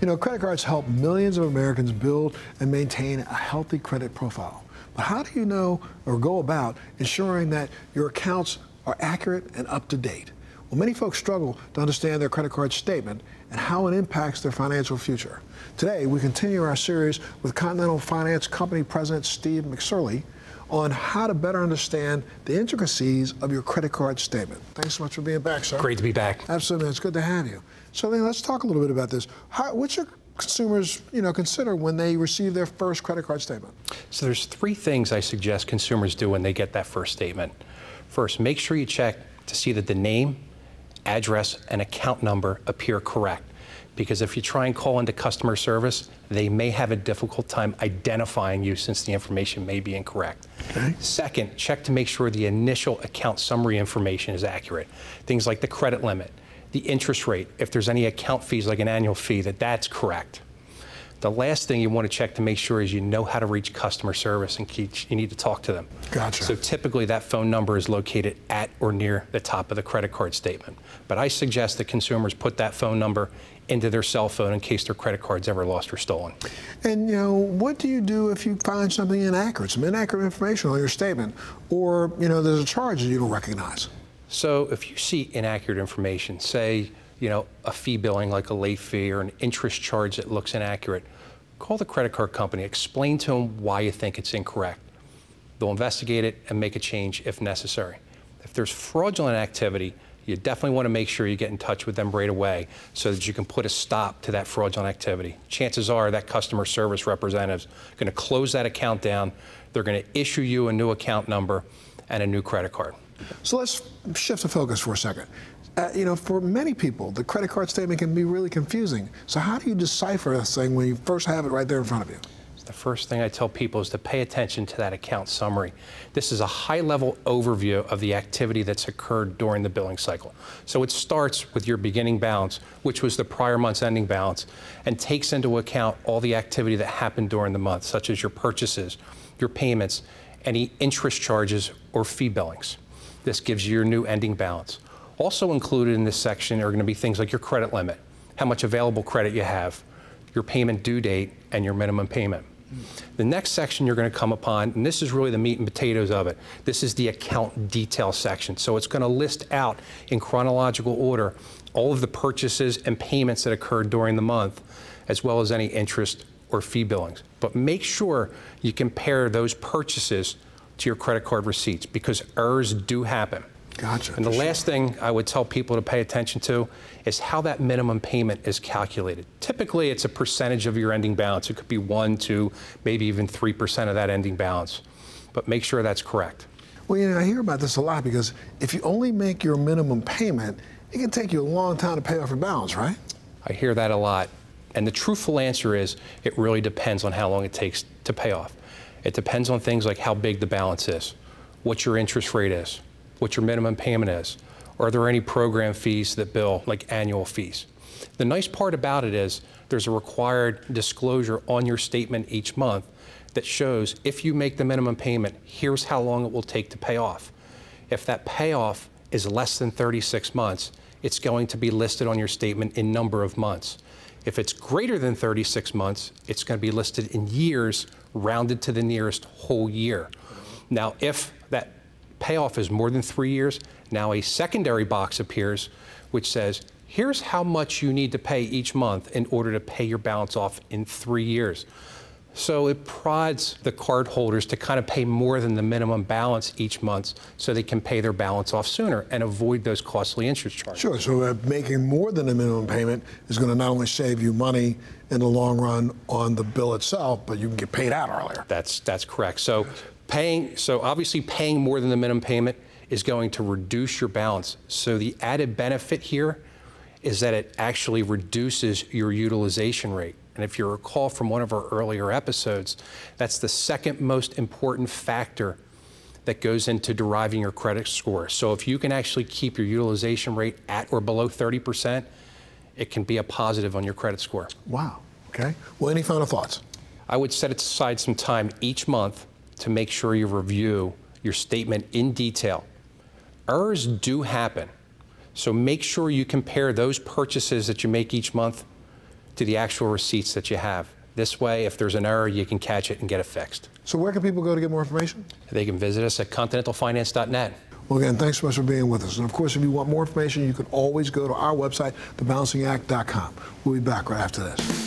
You know, credit cards help millions of Americans build and maintain a healthy credit profile. But how do you know or go about ensuring that your accounts are accurate and up to date? Well, many folks struggle to understand their credit card statement and how it impacts their financial future. Today, we continue our series with Continental Finance Company President Steve McSorley on how to better understand the intricacies of your credit card statement. Thanks so much for being back, sir. Great to be back. Absolutely, it's good to have you. So then let's talk a little bit about this. What should consumers, consider when they receive their first credit card statement? So there's three things I suggest consumers do when they get that first statement. First, make sure you check to see that the name, address, and account number appear correct. Because if you try and call into customer service, they may have a difficult time identifying you since the information may be incorrect. Okay. Second, check to make sure the initial account summary information is accurate. Things like the credit limit, the interest rate, if there's any account fees like an annual fee, that's correct. The last thing you want to check to make sure is you know how to reach customer service and you need to talk to them. Gotcha. So typically that phone number is located at or near the top of the credit card statement. But I suggest that consumers put that phone number into their cell phone in case their credit card's ever lost or stolen. And what do you do if you find something inaccurate, some inaccurate information on your statement, or there's a charge that you don't recognize? So if you see inaccurate information, say a fee billing like a late fee or an interest charge that looks inaccurate, call the credit card company, explain to them why you think it's incorrect. They'll investigate it and make a change if necessary. If there's fraudulent activity, you definitely want to make sure you get in touch with them right away so that you can put a stop to that fraudulent activity. Chances are that customer service representative's going to close that account down. They're going to issue you a new account number and a new credit card. So let's shift the focus for a second. For many people, the credit card statement can be really confusing. So how do you decipher this thing when you first have it right there in front of you? The first thing I tell people is to pay attention to that account summary. This is a high-level overview of the activity that's occurred during the billing cycle. So it starts with your beginning balance, which was the prior month's ending balance, and takes into account all the activity that happened during the month, such as your purchases, your payments, any interest charges or fee billings. This gives you your new ending balance. Also included in this section are going to be things like your credit limit, how much available credit you have, your payment due date, and your minimum payment. The next section you're going to come upon, and this is really the meat and potatoes of it, this is the account detail section. So it's going to list out in chronological order all of the purchases and payments that occurred during the month, as well as any interest or fee billings. But make sure you compare those purchases to your credit card receipts because errors do happen. Gotcha. And the last thing I would tell people to pay attention to is how that minimum payment is calculated. Typically, it's a percentage of your ending balance. It could be 1, 2, maybe even 3% of that ending balance. But make sure that's correct. Well, I hear about this a lot because if you only make your minimum payment, it can take you a long time to pay off your balance, right? I hear that a lot. And the truthful answer is it really depends on how long it takes to pay off. It depends on things like how big the balance is, what your interest rate is, what your minimum payment is. Are there any program fees that bill, like annual fees? The nice part about it is there's a required disclosure on your statement each month that shows if you make the minimum payment, here's how long it will take to pay off. If that payoff is less than 36 months, it's going to be listed on your statement in number of months. If it's greater than 36 months, it's going to be listed in years, rounded to the nearest whole year. Now, if that payoff is more than 3 years, now a secondary box appears which says, here's how much you need to pay each month in order to pay your balance off in 3 years. So it prods the card holders to kind of pay more than the minimum balance each month so they can pay their balance off sooner and avoid those costly interest charges. Sure, so making more than a minimum payment is going to not only save you money in the long run on the bill itself, but you can get paid out earlier. That's correct. So obviously paying more than the minimum payment is going to reduce your balance. So the added benefit here is that it actually reduces your utilization rate. And if you recall from one of our earlier episodes, that's the second most important factor that goes into deriving your credit score. So if you can actually keep your utilization rate at or below 30%, it can be a positive on your credit score. Wow, okay. Well, any final thoughts? I would set aside some time each month to make sure you review your statement in detail. Errors do happen, so make sure you compare those purchases that you make each month to the actual receipts that you have. This way, if there's an error, you can catch it and get it fixed. So where can people go to get more information? They can visit us at continentalfinance.net. Well, again, thanks so much for being with us. And of course, if you want more information, you can always go to our website, thebalancingact.com. We'll be back right after this.